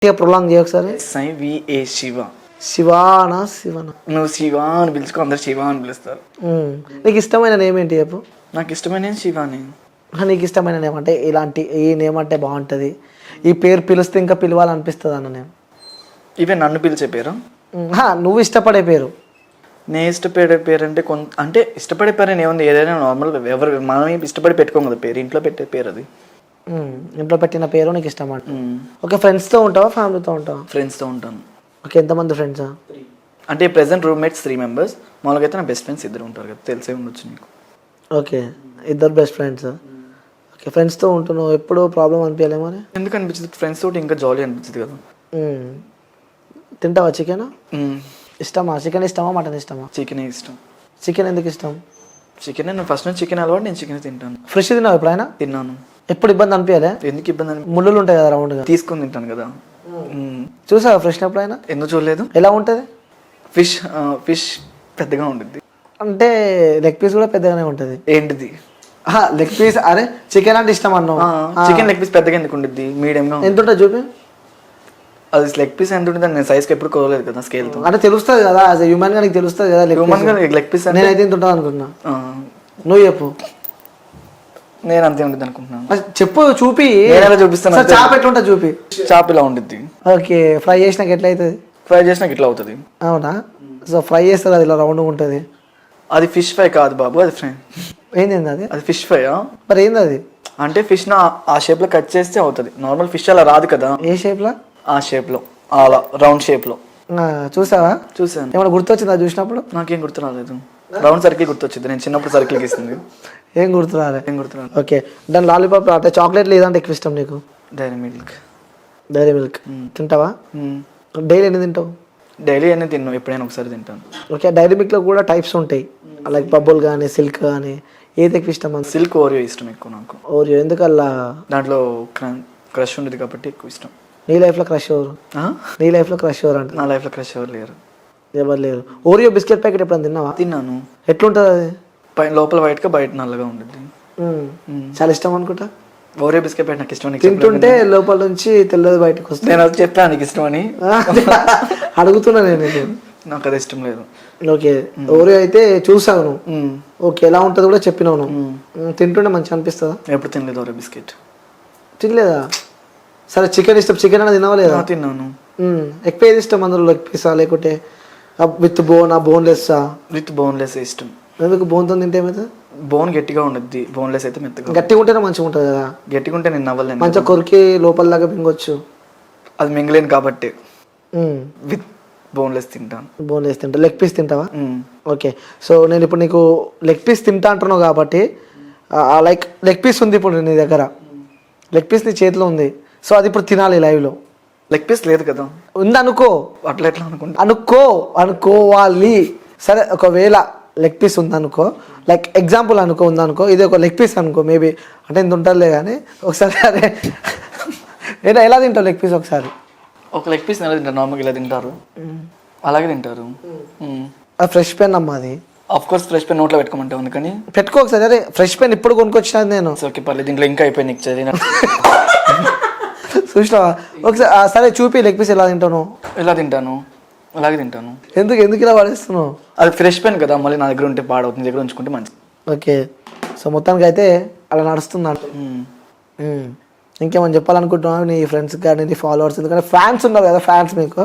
Prolong చేయ ఒకసారి. SIVA Shiva. శివానా శివనా? నువ్వు శివ అని పిలుచుకో, అందరు శివ అని పిలుస్తారు. నీకు ఇష్టమైన నేమ్ ఏంటి చెప్పు? నాకు ఇష్టమైన శివాని. నీకు ఇష్టమైన నేమ్ అంటే ఇలాంటి ఈ నేమ్ అంటే బాగుంటుంది, ఈ పేరు పిలిస్తే ఇంకా పిలవాలనిపిస్తుంది అన్న నేమ్? ఇవే నన్ను పిలిచే పేరు? నువ్వు ఇష్టపడే పేరు. నేను ఇష్టపడే పేరు అంటే అంటే ఇష్టపడే పేరు అని ఏముంది, ఏదైనా నార్మల్గా ఎవరు మనం ఇష్టపడి పెట్టుకోం కదా పేరు, ఇంట్లో పెట్టే పేరు అది. ఇంట్లో పెట్టిన పేరు నీకు ఇష్టం అంట. ఓకే, ఫ్రెండ్స్తో ఉంటావా ఫ్యామిలీతో ఉంటావా? ఫ్రెండ్స్తో ఉంటాను. ఓకే, ఎంతమంది ఫ్రెండ్స్? అంటే ప్రెసెంట్ రూమ్మేట్స్ 3 members. మామూలుగా అయితే నా బెస్ట్ ఫ్రెండ్స్ 2 ఉంటారు కదా, తెలిసే ఉండొచ్చు నీకు. Okay, 2 best friends. ఓకే, ఫ్రెండ్స్తో ఉంటున్నావు, ఎప్పుడు ప్రాబ్లం అనిపించలేమో? ఎందుకు అనిపించింది? ఫ్రెండ్స్ తోటి ఇంకా జాలీ అనిపించింది కదా. తింటావా చికెన్? ఇష్టమా చికెన్? ఇష్టమా మటన్ ఇష్టమా? చికెన్ ఇష్టం. చికెన్ ఎందుకు ఇష్టం? చికెన్ నేను ఫస్ట్ నుంచి చికెన్ అలవాటు, నేను చికెన్ తింటాను. ఫ్రెష్ తిన్నావు ఎప్పుడైనా? తిన్నాను. ఎప్పుడు ఇబ్బంది అనిపించలే? ఎందుకు ఇబ్బంది? ముళ్ళులు ఉంటాయి కదా రౌండ్గా, తీసుకొని తింటాను కదా. చూసావా ఫ్రెష్ ఎప్పుడైనా? ఎందుకు చూడలేదు. ఎలా ఉంటుంది? ఫిష్ పెద్దగా ఉంటుంది. అంటే లెగ్ పీస్ కూడా పెద్దగానే ఉంటుంది. ఏంటిది లెగ్ పీస్? అరే చికెన్ అంటే ఇష్టం అన్నావు. చికెన్ లెగ్ పీస్ పెద్దగా ఎందుకు ఉంటుంది? మీడియంగా. ఎంత ఉంటుంది చూపి? అది లెగ్ పీస్ ఎంత ఉంటుంది? నేను సైజ్కి ఎప్పుడు కోరలేదు కదా స్కేల్తో. అంటే తెలుస్తుంది కదా, యాజ్ హ్యూమన్ గా నీకు తెలుస్తుంది కదా హ్యూమన్ గా లెగ్ పీస్. నేనైతే ఇంత ఉంటుంది అనుకున్నా. నువ్వు చెప్పు. నేను అంతే ఉంటుంది అనుకుంటున్నాను. చెప్పు, చూపి. చూపిస్తాను. చాప్ ఎట్లుంటుంది చూపి. చాప్ ఇలా ఉంటుంది. ఓకే, ఫ్రై చేసినాక ఎట్లా అవుతుంది? ఫ్రై చేసినాక ఇట్లా అవుతుంది. అవునా? సో ఫ్రై చేస్తుంది అది ఇలా రౌండ్గా ఉంటుంది. అది ఫిష్ ఫ్రై కాదు బాబు, అది ఫ్రై. ఏంది అది? అది ఫిష్ ఫ్రై. మరి ఏంది అది? అంటే ఫిష్ ఆ షేప్ లో కట్ చేస్తే అవుతుంది. నార్మల్ ఫిష్ అలా రాదు కదా. ఏ షేప్ లో? ఆ షేప్ లో, అలా రౌండ్ షేప్ లో. చూసావా? చూసాను. ఏమైనా గుర్తొచ్చిందా చూసినప్పుడు? నాకేం గుర్తు రాలేదు. రౌండ్ సర్కిల్ గుర్తొచ్చింది, నేను చిన్నప్పుడు సర్కిల్ గీస్తుంది. ఏం గుర్తు రాలేదు? ఏం గుర్తు రాలేదు. ఓకే, దాని లాలీపాప్ అంటే చాక్లెట్ లేదంటే ఎక్కువ ఇష్టం నీకు? Dairy Milk. డైరీ మిల్క్ తింటావా? డైలీ ఎన్ని తింటావు? డైలీ అన్నీ తిన్నాను, ఎప్పుడైనా ఒకసారి తింటాను. ఓకే, డైరీ మిల్క్ లో కూడా టైప్స్ ఉంటాయి, లైక్ బబుల్ కానీ సిల్క్ కానీ. ఏది ఎక్కువ ఇష్టం? సిల్క్. ఓరియో ఇష్టం ఎక్కువ నాకు. ఓరియో ఎందుకల్లా? దాంట్లో క్రష్ ఉండేది కాబట్టి ఎక్కువ ఇష్టం. నీ లైఫ్ లో క్రష్ ఎవరు? నీ లైఫ్ లో క్రష్ ఎవరు అంటే? నా లైఫ్ లో క్రష్ ఎవరు లేరు. ఎవరు లేరు. ఓరియో బిస్కెట్ ప్యాకెట్ ఎప్పుడైనా తిన్నావా? తిన్నాను. ఎట్లుంటుంది అది? లోపల వైట్ గా బయట నల్లగా ఉంటుంది. చాలా ఇష్టం అనుకుంటా. ఓరియో బిస్కెట్ ప్యాకెట్ నాకు ఇష్టం. తింటుంటే లోపల నుంచి తెల్లది బయటకు వస్తుంది. నేను అది చెప్పాను నీకు ఇష్టం అని. అడుగుతున్నా నేను. నాకు అది ఇష్టం లేదు. ఓకే, ఓరియో అయితే చూసావు నువ్వు. ఓకే, ఎలా ఉంటుందో కూడా చెప్పినావు నువ్వు. తింటుంటే మంచిగా అనిపిస్తుందా? ఎప్పుడు తినలేదు ఓరియో బిస్కెట్. తినలేదా? సరే, చికెన్ ఇష్టం. చికెన్ అనేది తినవా లేదా? తిన్నాను. ఎక్కువ ఏది ఇష్టం అందులో? లెగ్ పీసా లేకుంటే with bone? Boneless? With boneless ఇష్టం. ఎందుకు? బోన్తో తింటే ఏమైతే? బోన్ గట్టిగా ఉండద్ది, బోన్లెస్ అయితే మెత్తగా. గట్టిగా ఉంటేనే మంచిగా ఉంటుంది కదా. గట్టిగా ఉంటే నేను నవ్వలేను. మంచిగా కొరికి లోపల దాకా మింగొచ్చు. అది మింగలేను కాబట్టి విత్ బోన్లెస్ తింటాను. బోన్లెస్ తింటా. లెగ్ పీస్ తింటావా? ఓకే, సో నేను ఇప్పుడు నీకు లెగ్ పీస్ తింటా అంటున్నావు కాబట్టి, లైక్ లెగ్ పీస్ ఉంది ఇప్పుడు నీ దగ్గర, లెగ్ పీస్ నీ చేతిలో ఉంది, సో అది ఇప్పుడు తినాలి లైవ్లో. లెగ్ పీస్ లేదు కదా. ఉంది అనుకో. అట్లా ఎట్లా అనుకోవాలి. సరే, ఒకవేళ లెగ్ పీస్ ఉందనుకో, లైక్ ఎగ్జాంపుల్ అనుకో, ఉందనుకో, ఇది ఒక లెగ్ పీస్ అనుకో, మేబీ అంటే ఇంత ఉంటుందిలే కానీ ఒకసారి. అదే ఎలా తింటావు లెగ్ పీస్ ఒకసారి? ఒక లెగ్ పీస్ ఎలా తింటారు? నార్మల్గా ఇలా తింటారు, అలాగే తింటారు. ఫ్రెష్ పెన్ అమ్మా అది. ఆఫ్ కోర్స్ ఫ్రెష్ పెన్ నోట్లో పెట్టుకోమంటే ఉంది కానీ పెట్టుకో ఒకసారి. అరే ఫ్రెష్ పెన్ ఇప్పుడు కొనుక్కొచ్చినది నేను. ఓకే పర్లేదు, దీంట్లో ఇంకా అయిపోయింది నీకు చదివిన. చూసినావా? ఒకసారి సరే చూపి, లెగ్ పీస్ ఎలా తింటాను? ఎలా తింటాను? అలాగే తింటాను. ఎందుకు ఇలా పడేస్తున్నావు? అది ఫ్రెష్ పెన్ కదా, మళ్ళీ నా దగ్గర ఉంటే పాడవుతుంది, దగ్గర ఉంచుకుంటే మంచిది. ఓకే, సో మొత్తానికి అయితే అలా నడుస్తున్నాడు. ఇంకేమని చెప్పాలనుకుంటున్నావా నీ ఫ్రెండ్స్కి కానీ నీ ఫాలోవర్స్? ఎందుకంటే ఫ్యాన్స్ ఉన్నారు కదా, ఫ్యాన్స్ మీకు,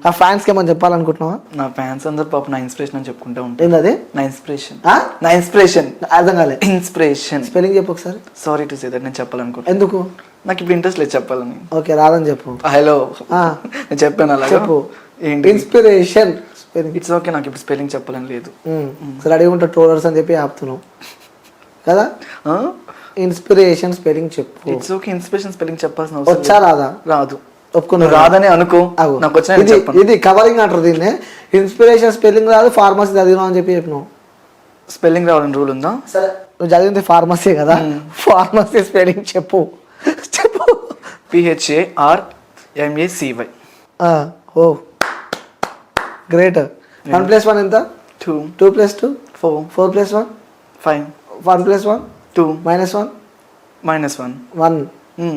ఆ ఫ్యాన్స్కి ఏమని చెప్పాలనుకుంటున్నావా? నా ఫ్యాన్స్ అందరు పాప నా ఇన్స్పిరేషన్ అని చెప్పుకుంటూ ఉంటాను. ఏంటది? నా ఇన్స్పిరేషన్. అర్థం కాలే. ఇన్స్పిరేషన్ స్పెల్లింగ్ చెప్పు ఒకసారి. సారీ టు సే దట్, నేను చెప్పాలనుకుంటున్నాను. ఎందుకు? నాకు ఇప్పుడు ఇంట్రెస్ట్ లేదు చెప్పాలని. ఓకే, రాదని చెప్పు. హలో, నేను చెప్పాను అలా. చెప్పు. Inspiration spelling. ఇట్స్ ఓకే, నాకు ఇప్పుడు స్పెల్లింగ్ చెప్పాలని లేదు. సరే, అడిగి ఉంటా ట్రోలర్స్ అని చెప్పి ఆపుతున్నావు కదా. ఇన్స్పిరేషన్ స్పెల్లింగ్ చెప్పు. ఇట్స్ ఓకే, ఇన్స్పిరేషన్ స్పెల్లింగ్ చెప్పాల్సిన అవసరం వచ్చా రాదా? రాదు. ఒప్పుకున్నా. రాదని అనుకో, నాకు వచ్చిన ఇది కవరింగ్ అంటారు దీన్ని. ఇన్స్పిరేషన్ స్పెల్లింగ్ రాదు, ఫార్మసీ చదివినావు అని చెప్పినావు. స్పెల్లింగ్ రావాలని రూల్ ఉందా? సరే, నువ్వు చదివింది ఫార్మసీ కదా, ఫార్మసీ స్పెల్లింగ్ చెప్పు. PHARMACY. ఓ గ్రేట్. 1 + 1 ఎంత? 2. 2 + 2 4. 4 + 1 5. 1 + 1 2. -1 -1. 1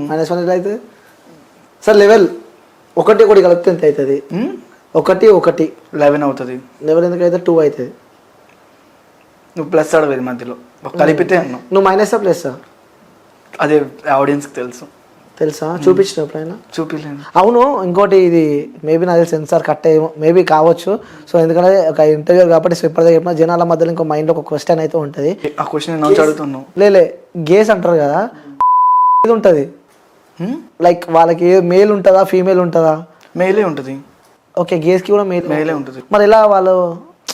-1 ఎలా అవుతుంది? సార్ లెవెల్ ఒకటి ఒకటి కలిపితే ఎంత అవుతుంది? ఒకటి 11 అవుతుంది. లెవెల్ ఎందుకు అయితే 2 అవుతుంది. నువ్వు ప్లస్ అడవేది మధ్యలో కలిపితే అన్నావు. నువ్వు మైనసా ప్లస్సా? అదే ఆడియన్స్కి తెలుసా? చూపించిన ఎప్పుడైనా? చూపించలేను. అవును, ఇంకోటి ఇది మేబీ నాది సెన్సార్ కట్ అయ్యేమో, మేబీ కావచ్చు. సో ఎందుకంటే ఒక ఇంటర్వ్యూ కాబట్టి సో ఇప్పటిదాకా చెప్పిన జనాల మధ్యలో ఇంకో మైండ్లో ఒక క్వశ్చన్ అయితే ఉంటుంది. ఆ క్వశ్చన్ నేను అడుగుతున్నావు. లేలే, గేస్ అంటారు కదా, ఇది ఉంటుంది లైక్ వాళ్ళకి మేల్ ఉంటుందా ఫీమేల్ ఉంటుందా? మేలే ఉంటుంది. ఓకే, గేస్కి కూడా మేలే ఉంటుంది. మరి ఎలా వాళ్ళు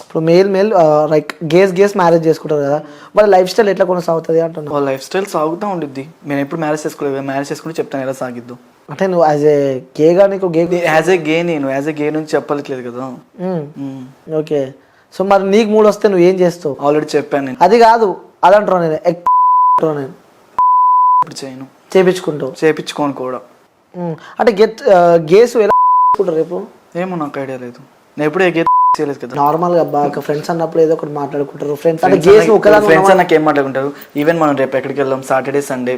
ఇప్పుడు మేల్ లైక్ గేస్ మ్యారేజ్ చేసుకుంటారు కదా, వాళ్ళ లైఫ్ స్టైల్ ఎట్లా కొనసాగుతుంది అంటున్నా? వాళ్ళ లైఫ్ స్టైల్ సాగుతూ ఉండిద్ది. నేను ఎప్పుడు మ్యారేజ్ చేసుకోలేదు, మ్యారేజ్ చేసుకుంటే చెప్తాను ఎలా సాగిద్దు. అంటే నువ్వు యాజ్ ఏ గేగా నీకు యాజ్ ఏ గే నేను యాజ్ ఏ గే నుంచి చెప్పలేదు కదా. ఓకే, సో మరి నీకు మూడు వస్తే నువ్వు ఏం చేస్తావు? ఆల్రెడీ చెప్పాను నేను. అది కాదు, అదంటున్నా నేను. నేను ఇప్పుడు చేయను. చేపించుకుంటావు? చేపించుకోను కూడా. అంటే గేస్ ఎలా చేసుకుంటారు రేపు? ఏమో నాకు ఐడియా లేదు. నేను ఎప్పుడు ఏ గే చేయలేదు కదా. నార్మల్ గా బాగా ఫ్రెండ్స్ అన్నప్పుడు ఏదో ఒకటి మాట్లాడుకుంటారు. ఫ్రెండ్స్ అంటే గేస్ ఫ్రెండ్స్ అన్నకి ఏం మాట్లాడుకుంటారు. ఈవెన్ మనం రేపు ఎక్కడికి వెళ్దాం, సాటర్డే సండే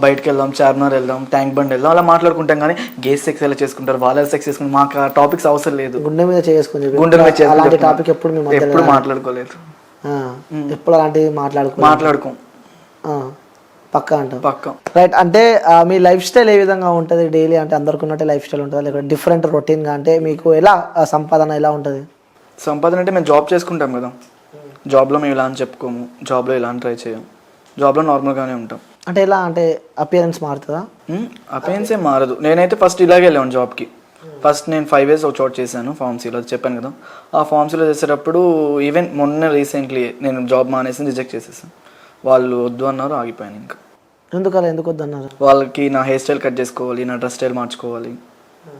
బయటకు వెళ్దాం, చార్మినార్ వెళ్దాం, ట్యాంక్ బండ్ వెళ్దాం, అలా మాట్లాడుకుంటాం. కానీ గేస్ సెక్స్ ఎలా చేసుకుంటారు, వాళ్ళ సెక్స్ చేసుకుంటారు, మాకు ఆ టాపిక్స్ అవసరం లేదు. గుండె మీద చేసుకుని గుండె మీద అలాంటి టాపిక్ ఎప్పుడు మాట్లాడుకోలేదు. ఎప్పుడు అలాంటివి మాట్లాడుకోం. పక్కా అంటాం. పక్కా. రైట్. అంటే మీ లైఫ్ స్టైల్ ఏ విధంగా ఉంటుంది డైలీ? అంటే అందరికి ఉన్నట్టే లైఫ్ స్టైల్ ఉంటుందా లేకపోతే డిఫరెంట్ రొటీన్గా? అంటే మీకు ఎలా సంపాదన ఎలా ఉంటుంది? సంపాదన అంటే మేము జాబ్ చేసుకుంటాం కదా, జాబ్లో మేము ఇలా అని చెప్పుకోము, జాబ్లో ఇలా అని ట్రై చేయం, జాబ్లో నార్మల్గానే ఉంటాం. అంటే ఎలా అంటే అపియరెన్స్ మారుతుందా? అపియరెన్స్ ఏం మారదు. నేనైతే ఫస్ట్ ఇలాగే వెళ్ళాను జాబ్కి. ఫస్ట్ నేను 5 years ఒక చోట చేశాను, ఫార్మసీలో చెప్పాను కదా. ఆ ఫార్మసీలో చేసేటప్పుడు ఈవెన్ మొన్న రీసెంట్లీ నేను జాబ్ మానేసి రిజెక్ట్ చేసేసాను. వాళ్ళు వద్దు అన్నారు, ఆగిపోయాను. ఇంకా ఎందుకు వద్దు అన్నారు? వాళ్ళకి నా హెయిర్ స్టైల్ కట్ చేసుకోవాలి, నా డ్రెస్ స్టైల్ మార్చుకోవాలి,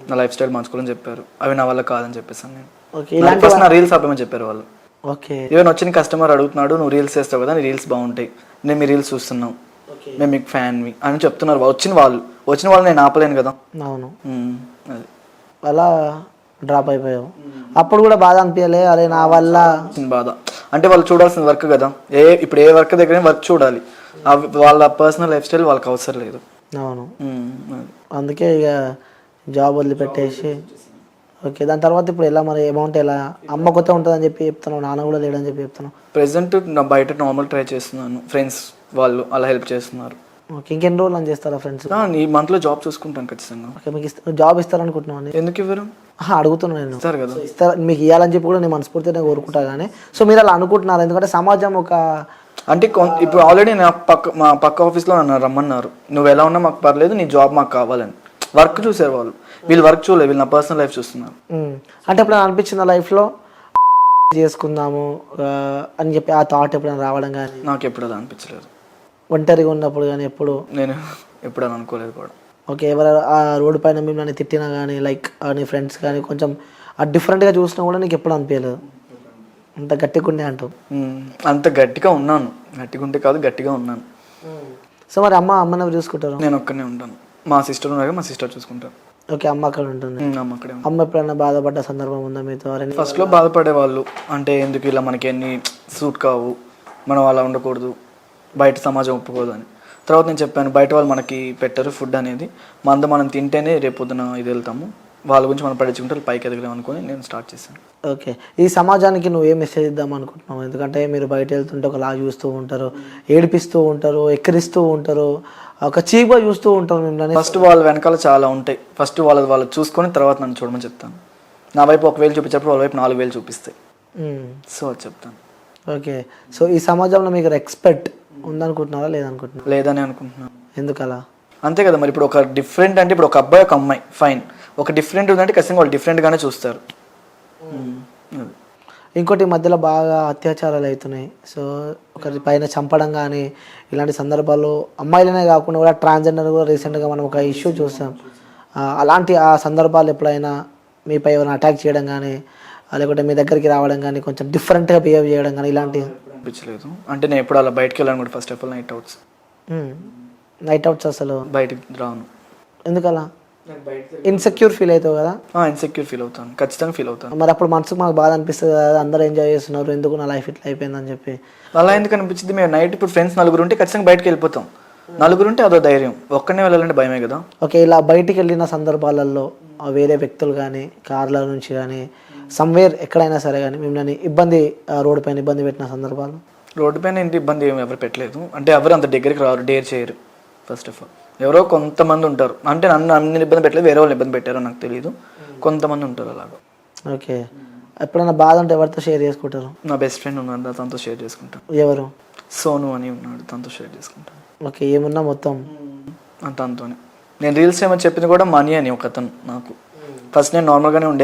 నా లైఫ్ స్టైల్ మార్చుకోవాలని చెప్పారు. అవి నా వల్ల కాదని చెప్పేసాను నేను. ఫస్ట్ నా రీల్స్ ఆపేమని చెప్పారు వాళ్ళు. ఓకే. ఈవెన్ వచ్చిన కస్టమర్ అడుగుతున్నాడు, నువ్వు రీల్స్ చేస్తావు కదా, నీ రీల్స్ బాగుంటాయి, నేను మీ రీల్స్ చూస్తున్నాం, మేము మీకు ఫ్యాన్వి అని చెప్తున్నారు. వచ్చిన వాళ్ళు నేను ఆపలేను కదా. అవును. అది అలా డ్రాప్ అయిపోయావు. అప్పుడు కూడా బాధ అనిపించలే? అరే నా వల్ల బాధ అంటే వాళ్ళు చూడాల్సిన వర్క్ కదా. ఇప్పుడు ఏ వర్క్ దగ్గర వర్క్ చూడాలి, వాళ్ళ పర్సనల్ లైఫ్ స్టైల్ వాళ్ళకి అవసరం లేదు. అవును. అందుకే ఇక జాబ్ వదిలిపెట్టేసి. ఓకే, దాని తర్వాత ఇప్పుడు ఎలా మరి అమౌంట్ ఎలా? అమ్మ కొత్త ఉంటుందని చెప్పి చెప్తున్నావు, నాన్న కూడా లేడని చెప్పి చెప్తున్నావు. ప్రెసెంట్ నా బయట నార్మల్ ట్రై చేస్తున్నాను, ఫ్రెండ్స్ వాళ్ళు అలా హెల్ప్ చేస్తున్నారు. ఓకే, ఇంకెన్ని రోజులు అని చేస్తారా ఫ్రెండ్స్? ఈ మంత్లో జాబ్ చూసుకుంటాను ఖచ్చితంగా. ఓకే, మీకు జాబ్ ఇస్తారనుకుంటున్నాను. ఎందుకు ఇవ్వరు? అడుగుతున్నాను నేను. ఇస్తారు కదా. ఇస్తారు, మీకు ఇవ్వాలని చెప్పి కూడా నేను మనస్ఫూర్తిగా కోరుకుంటా. కానీ సో మీరు అలా అనుకుంటున్నారు ఎందుకంటే సమాజం ఒక అంటే ఇప్పుడు ఆల్రెడీ మా పక్క ఆఫీస్లో నన్ను రమ్మన్నారు, నువ్వు ఎలా ఉన్నా మాకు పర్లేదు, నీ జాబ్ మాకు కావాలని. వర్క్ చూసారు వాళ్ళు, వీళ్ళు వర్క్ చూడలేదు, వీళ్ళు నా పర్సనల్ లైఫ్ చూస్తున్నారు. అంటే ఎప్పుడైనా అనిపించింది లైఫ్లో చేసుకుందాము అని చెప్పి ఆ థాట్ ఎప్పుడైనా రావడం? కానీ నాకు ఎప్పుడు అలా అనిపించలేదు. ఒంటరిగా ఉన్నప్పుడు కానీ ఎప్పుడు? నేను ఎప్పుడు అలా అనుకోలేదు కూడా. ఓకే, ఎవరు ఆ రోడ్డు పైన మిమ్మల్ని తిట్టినా కానీ లైక్ నీ ఫ్రెండ్స్ కానీ కొంచెం డిఫరెంట్గా చూసినా కూడా నీకు ఎప్పుడు అనిపించలేదు? అంత గట్టిగా ఉండే అంటావు? అంత గట్టిగా ఉన్నాను, గట్టిగా ఉంటే కాదు, గట్టిగా ఉన్నాను. సో మరి అమ్మని ఎవరు చూసుకుంటారు? నేను ఒక్కనే ఉంటాను, మా సిస్టర్ ఉన్నారు, మా సిస్టర్ చూసుకుంటాను. ఓకే, అమ్మ అక్కడ ఉంటుంది. అమ్మ అక్కడే. అమ్మ ఎప్పుడైనా బాధపడ్డ సందర్భం ఉందా మీతో? ఫస్ట్లో బాధపడేవాళ్ళు, అంటే ఎందుకు ఇలా మనకి ఎన్ని సూట్ కావు, మనం అలా ఉండకూడదు, బయట సమాజం ఒప్పుకోదు అని. తర్వాత నేను చెప్పాను, బయట వాళ్ళు మనకి పెట్టరు ఫుడ్ అనేది, మనం తింటేనే రేపు పొద్దున ఇది వెళ్తాము, వాళ్ళ గురించి మనం పడించుకుంటే పైకి ఎదగలేము అనుకుని నేను స్టార్ట్ చేశాను. ఓకే, ఈ సమాజానికి నువ్వు ఏ మెసేజ్ ఇద్దాం అనుకుంటున్నావు? ఎందుకంటే మీరు బయట వెళ్తుంటే ఒకలా చూస్తూ ఉంటారు, ఏడిపిస్తూ ఉంటారు, ఎక్కిరిస్తూ ఉంటారు, ఒక చీప్గా చూస్తూ ఉంటారు మిమ్మల్ని. ఫస్ట్ వాళ్ళ వెనకాల చాలా ఉంటాయి, ఫస్ట్ వాళ్ళు చూసుకొని తర్వాత నన్ను చూడమని చెప్తాను. నా వైపు 1,000 చూపించేప్పుడు వాళ్ళ వైపు 4,000 చూపిస్తాయి. సో అది చెప్తాను. ఓకే, సో ఈ సమాజంలో మీకు రెస్పెక్ట్ ఉందనుకుంటున్నారా లేదనుకుంటున్నారా? లేదని అనుకుంటున్నాను. ఎందుకు అలా? అంతే కదా మరి. ఇప్పుడు ఒక డిఫరెంట్ అంటే ఇప్పుడు ఒక అబ్బాయి ఒక అమ్మాయి ఫైన్, ఒక డిఫరెంట్ ఉందంటే ఖచ్చితంగా వాళ్ళు డిఫరెంట్గానే చూస్తారు. ఇంకోటి మధ్యలో బాగా అత్యాచారాలు అవుతున్నాయి. సో ఒకరి పైన చంపడం కానీ ఇలాంటి సందర్భాల్లో అమ్మాయిలనే కాకుండా కూడా ట్రాన్స్జెండర్ కూడా రీసెంట్గా మనం ఒక ఇష్యూ చూసాం. అలాంటి ఆ సందర్భాలు ఎప్పుడైనా మీపై ఎవరైనా అటాక్ చేయడం కానీ లేకుంటే మీ దగ్గరికి రావడం కానీ కొంచెం డిఫరెంట్గా బిహేవ్ చేయడం కానీ ఇలాంటివి అనిపించలేదు? అంటే నేను ఎప్పుడు అలా బయటకు వెళ్ళాను కూడా. First of all night outs అసలు బయటకు రాను. ఎందుకలా? ఇన్సెక్యూర్ ఫీల్ అవుతావు కదా? ఇన్సెక్యూర్ ఫీల్ అవుతాను, ఖచ్చితంగా ఫీల్ అవుతాను. మరి అప్పుడు మనసుకు మాకు బాధ అనిపిస్తుంది కదా, అందరూ ఎంజాయ్ చేస్తున్నారు, ఎందుకు నా లైఫ్ ఇట్లా అయిపోయిందని చెప్పి. అలా ఎందుకు అనిపించింది? మేము నైట్ ఇప్పుడు ఫ్రెండ్స్ 4 ఉంటే ఖచ్చితంగా బయటకు వెళ్ళిపోతాం. నలుగురుంటే అదో ధైర్యం, ఒక్కనే వెళ్ళాలంటే భయమే కదా. ఓకే, ఇలా బయటికి వెళ్ళిన సందర్భాలలో వేరే వ్యక్తులు కానీ కార్ల నుంచి కానీ సమ్వేర్ ఎక్కడైనా సరే కానీ మిమ్మల్ని ఇబ్బంది రోడ్డు పైన ఇబ్బంది పెట్టిన సందర్భాలు? రోడ్డు పైన ఇంటి ఇబ్బంది ఏమి ఎవరు పెట్టలేదు, అంటే ఎవరు అంత దగ్గరికి రారు, డేర్ చేయరు. ఫస్ట్ ఆఫ్ ఆల్ ఎవరో కొంతమంది ఉంటారు, అంటే నన్ను ఇబ్బంది పెట్టలేదు, వేరే వాళ్ళు ఇబ్బంది పెట్టారో నాకు తెలియదు, కొంతమంది ఉంటారు అలాగా. ఓకే, ఎప్పుడైనా బాధ ఉంటే ఎవరితో షేర్ చేసుకుంటారు? నా బెస్ట్ ఫ్రెండ్ ఉన్నాడు, తనతో షేర్ చేసుకుంటాను. ఎవరు? సోను అని ఉన్నాడు, తనతో షేర్ చేసుకుంటాను. ఓకే, ఏమున్నా మొత్తం తనతోనే. నేను రీల్స్ ఏమో చెప్పింది కూడా మనీ అని ఒక అతను నాకు. ఫస్ట్ నేను నార్మల్గానే ఉండే